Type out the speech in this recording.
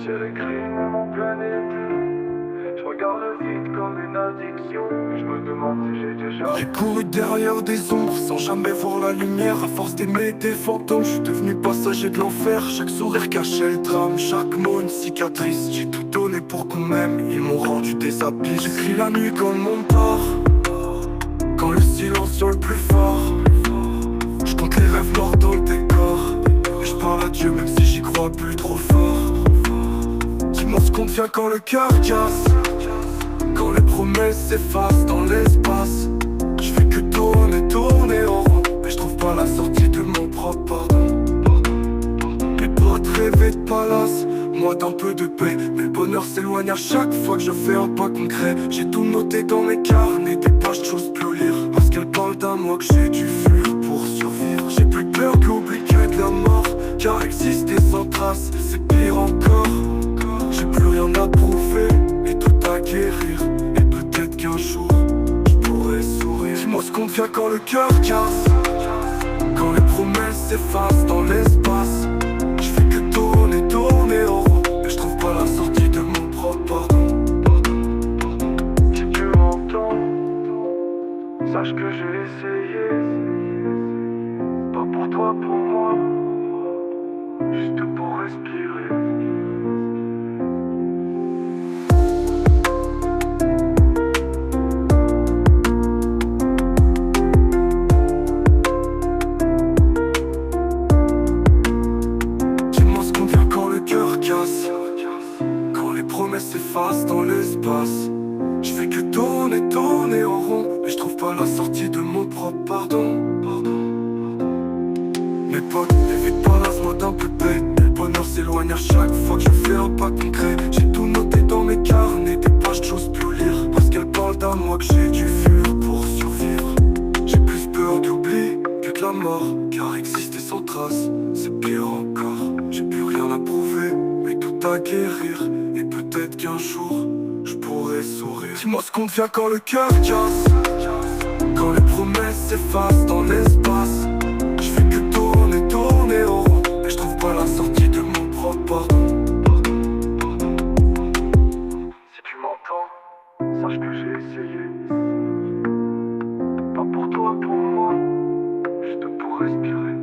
j'ai réécrit mon planète. Je regarde le vide comme une addiction. Je me demande si j'ai déjà. J'ai couru derrière des ombres sans jamais voir la lumière. À force d'aimer des fantômes, je suis devenu passager de l'enfer. Chaque sourire cachait le drame, chaque mot une cicatrice. J'ai tout donné pour qu'on m'aime, ils m'ont rendu des abysses. J'écris la nuit quand le monde part, quand le silence sur le plus fort. Je compte les rêves morts dans le décor, et je parle à Dieu même si j'y crois plus trop fort. Dis-moi ce qu'on devient quand le cœur casse, quand les promesses s'effacent dans l'espace. Je fais que tourner, tourner en rond, mais je trouve pas la sortie de mon propre pardon. Mes potes rêvaient de palace, moi d'un peu de paix, mais le bonheur s'éloigne à chaque fois que je fais un pas concret. J'ai tout noté dans mes carnets, des pages j'ose plus lire, parce qu'elles parlent d'un moi que j'ai dû fuir pour survivre. J'ai plus peur que l'oubli que de la mort, car exister sans trace, c'est pire encore. J'ai plus rien à prouver, et tout à guérir, et peut-être qu'un jour je pourrai sourire. Dis-moi ce qu'on devient quand le cœur casse, quand les promesses s'effacent dans l'espace. Je fais que tourner, tourner en rond, et je trouve pas la sortie de mon propre pardon. Si tu m'entends, sache que j'ai essayé. Pas pour toi, pour moi, juste pour respirer. Quand les promesses s'effacent dans l'espace. Je fais que tourner, tourner en rond, mais je trouve pas la sortie de mon propre pardon. Mes potes, les vides palaces, moi d'un peu de paix. Le bonheur s'éloigne à chaque fois que je fais un pas concret. J'ai tout noté dans mes carnets, des pages j'ose plus lire, parce qu'elles parlent d'un moi que j'ai dû fuir pour survivre. J'ai plus peur d'oubli que de la mort, car exister sans trace, c'est pire encore. J'ai plus rien à prouver, mais tout à guérir, et peut-être qu'un jour je pourrai sourire. Dis-moi ce qu'on devient quand le cœur casse, quand les promesses s'effacent dans l'espace. Je fais que tourner, tourner en rond, et je trouve pas la sortie de mon propre pardon. Si tu m'entends, sache que j'ai essayé. Pas pour toi, pour moi, juste pour respirer.